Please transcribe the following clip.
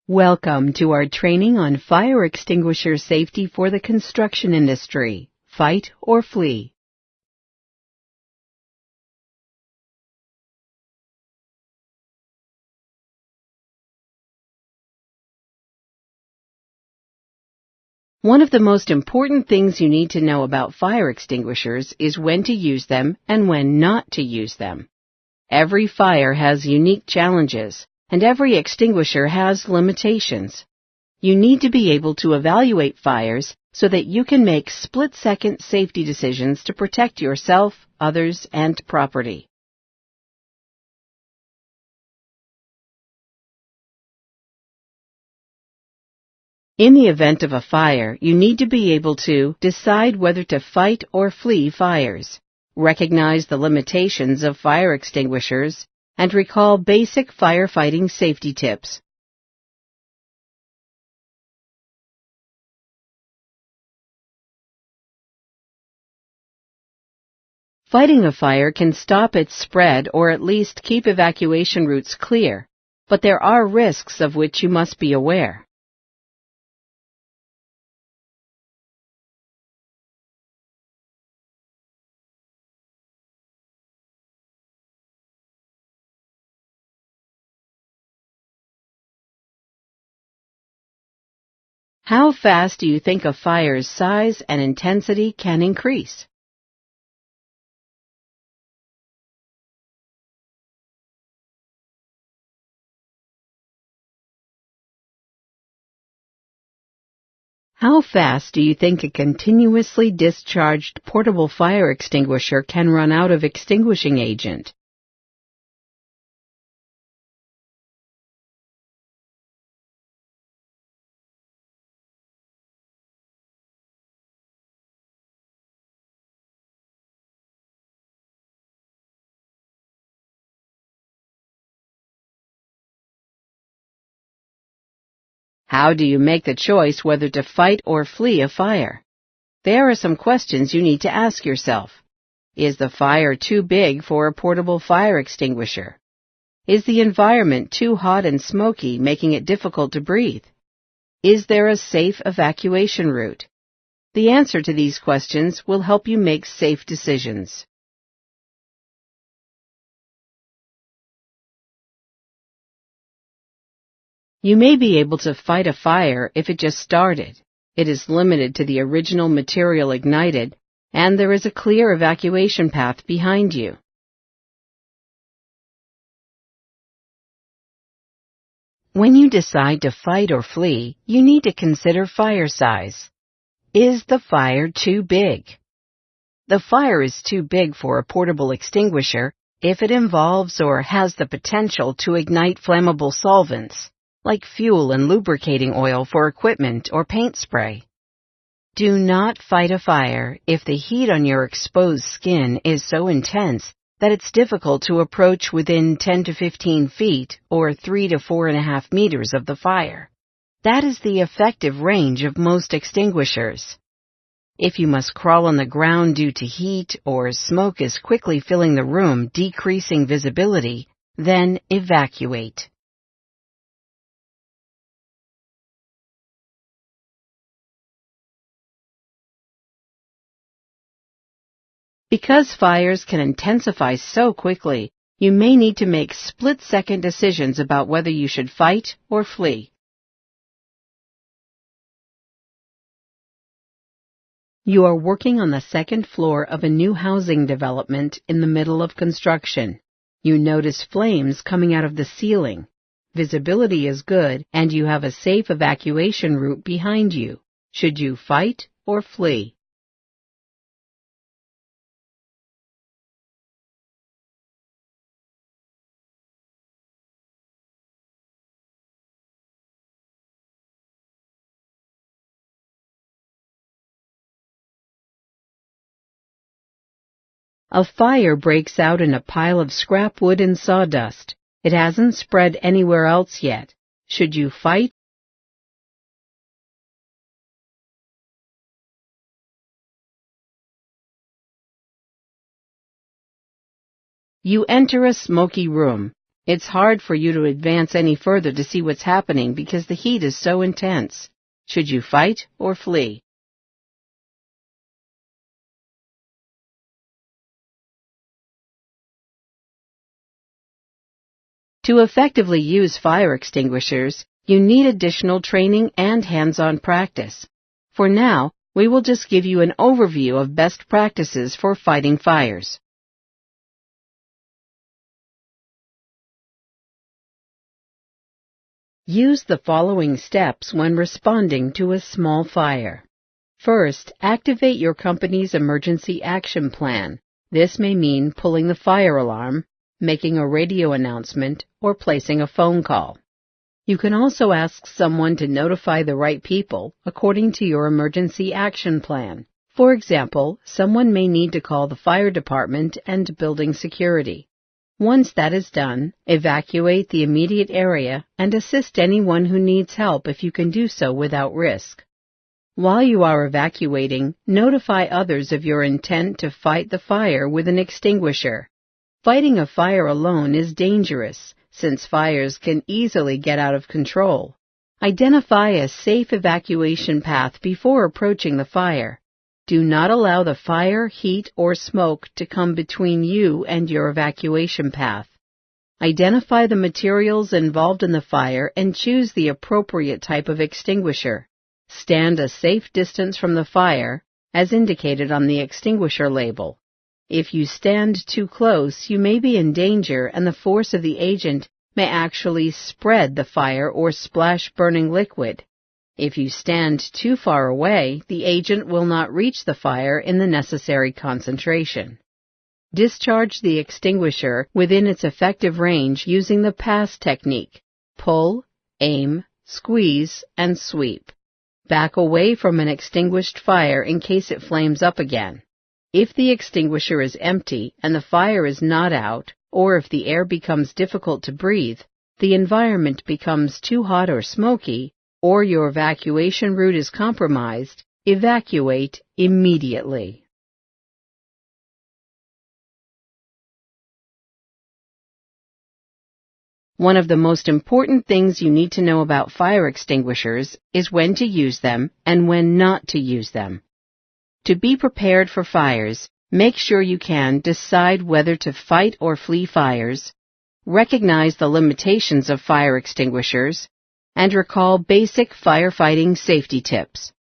Welcome to our training on fire extinguisher safety for the construction industry. Fight or flee. One of the most important things you need to know about fire extinguishers is when to use them and when not to use them. Every fire has unique challenges, and every extinguisher has limitations. You need to be able to evaluate fires so that you can make split-second safety decisions to protect yourself, others, and property. In the event of a fire, you need to be able to decide whether to fight or flee fires, recognize the limitations of fire extinguishers, and recall basic firefighting safety tips. Fighting a fire can stop its spread or at least keep evacuation routes clear, but there are risks of which you must be aware. How fast do you think a fire's size and intensity can increase? How fast do you think a continuously discharged portable fire extinguisher can run out of extinguishing agent? How do you make the choice whether to fight or flee a fire? There are some questions you need to ask yourself. Is the fire too big for a portable fire extinguisher? Is the environment too hot and smoky, making it difficult to breathe? Is there a safe evacuation route? The answer to these questions will help you make safe decisions. You may be able to fight a fire if it just started. It is limited to the original material ignited, and there is a clear evacuation path behind you. When you decide to fight or flee, you need to consider fire size. Is the fire too big? The fire is too big for a portable extinguisher if it involves or has the potential to ignite flammable solvents, like fuel and lubricating oil for equipment or paint spray. Do not fight a fire if the heat on your exposed skin is so intense that it's difficult to approach within 10 to 15 feet or 3 to 4.5 meters of the fire. That is the effective range of most extinguishers. If you must crawl on the ground due to heat or smoke is quickly filling the room, decreasing visibility, then evacuate. Because fires can intensify so quickly, you may need to make split-second decisions about whether you should fight or flee. You are working on the second floor of a new housing development in the middle of construction. You notice flames coming out of the ceiling. Visibility is good, and you have a safe evacuation route behind you. Should you fight or flee? A fire breaks out in a pile of scrap wood and sawdust. It hasn't spread anywhere else yet. Should you fight? You enter a smoky room. It's hard for you to advance any further to see what's happening because the heat is so intense. Should you fight or flee? To effectively use fire extinguishers, you need additional training and hands-on practice. For now, we will just give you an overview of best practices for fighting fires. Use the following steps when responding to a small fire. First, activate your company's emergency action plan. This may mean pulling the fire alarm, making a radio announcement, or placing a phone call. You can also ask someone to notify the right people according to your emergency action plan. For example, someone may need to call the fire department and building security. Once that is done, evacuate the immediate area and assist anyone who needs help if you can do so without risk. While you are evacuating, notify others of your intent to fight the fire with an extinguisher. Fighting a fire alone is dangerous, since fires can easily get out of control. Identify a safe evacuation path before approaching the fire. Do not allow the fire, heat, or smoke to come between you and your evacuation path. Identify the materials involved in the fire and choose the appropriate type of extinguisher. Stand a safe distance from the fire, as indicated on the extinguisher label. If you stand too close, you may be in danger and the force of the agent may actually spread the fire or splash burning liquid. If you stand too far away, the agent will not reach the fire in the necessary concentration. Discharge the extinguisher within its effective range using the pass technique. Pull, aim, squeeze, and sweep. Back away from an extinguished fire in case it flames up again. If the extinguisher is empty and the fire is not out, or if the air becomes difficult to breathe, the environment becomes too hot or smoky, or your evacuation route is compromised, evacuate immediately. One of the most important things you need to know about fire extinguishers is when to use them and when not to use them. To be prepared for fires, make sure you can decide whether to fight or flee fires, recognize the limitations of fire extinguishers, and recall basic firefighting safety tips.